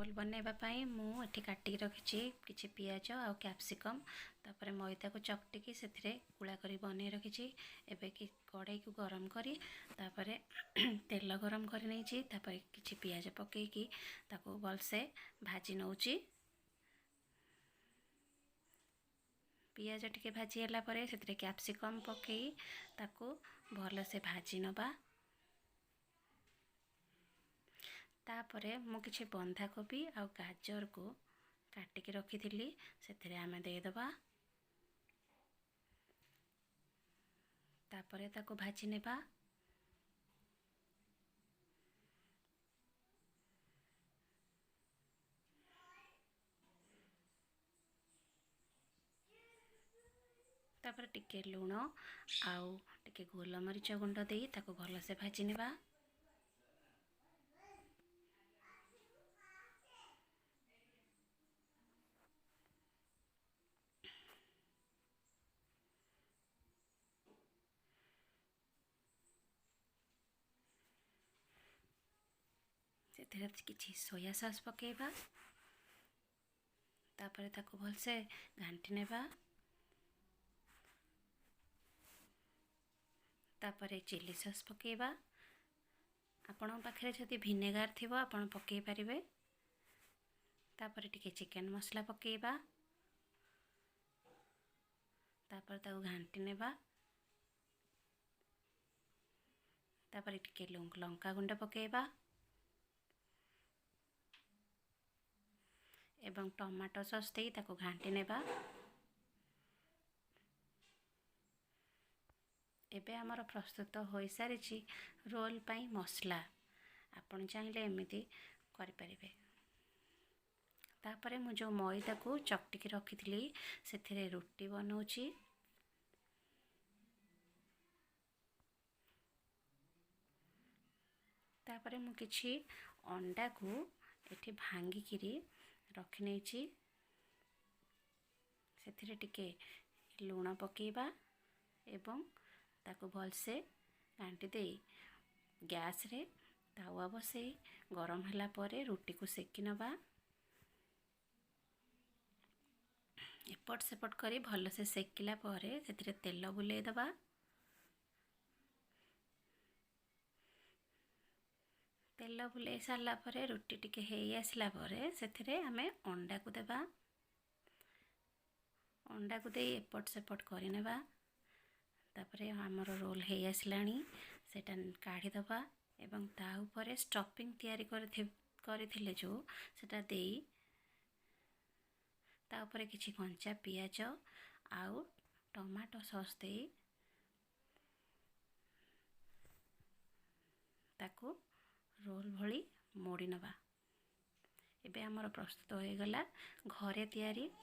Role बनैबा पई मु एठी काटी रखिछि किछि पियाज आ कैप्सिकम तापरे मैदा को चकटिकी सेथिरे गुळा करी बनै रखिछि। एबे कि कड़ाई को गरम करी तापरे तेल गरम करी नैछि तापरे किछि पियाज पकेकी ताको भलसे भाजी नौछि। पियाज टिके भाजी हला परे सेथिरे कैप्सिकम पकेई ताको भलसे भाजी नबा। तापरे मु किछि बंधा कोबी आ गाजर को काटिकी रखिथिली सेथिरे आमे देदबा। तापरे ताको भाजी नेबा। तापरे टिके लूण आउ टिके गोलमरीच गुंड देई ताको भलसे भाजी नेबा। सेथिरे किछि सोया सॉस पकेबा। तापरे ताको भलसे घांटी नेबा। तापरे चिली सॉस पकेबा। आपण पाखरे जदि विनेगार थिबो आपण पकेई परिबे। तापरे टिके चिकन मसला पकेबा। तापरे ताको घांटी नेबा। तापरे टिके लंका गुंड पकेबा एवं टमाटो सॉस देई ताको घांटी नेबा। एबे हमर प्रस्तुत होई सारिछि रोल पई मसला। आपण चाहिले एमिति करि परिबे। तापरे मु जो मैदा को चकटिकी रखिथिली सेथिरे रोटी बनौछि। तापरे मु किछि अंडा को एठी भांगी किरी रखि नैछि। सेथिरे टिके लूण पकेबा एवं ताको भलसे घांटी देई गैस रे तावा बसे गरम हला परे रोटी को सेकी नबा। एपट सेपट करी भलसे सेकिला परे सेथिरे तेल बुलेई दबा। तेल बुलेई सारला परे रोटी टिके हेई आसला परे सेथिरे आमे अंडा को देबा। अंडा को देई एपट सेपट करि नेबा। तापरे हमर रोल हेई आसलानी सेटा काढी दबा एवं ता ऊपर स्टफिंग तयारी करथिले जो सेटा देई ता ऊपर किछि कंचा पियाज आउ टमाटो सॉस देई ताको रोल भली मोड़ी नबा। एबे हमर प्रस्तुत हो गला घरे तयारी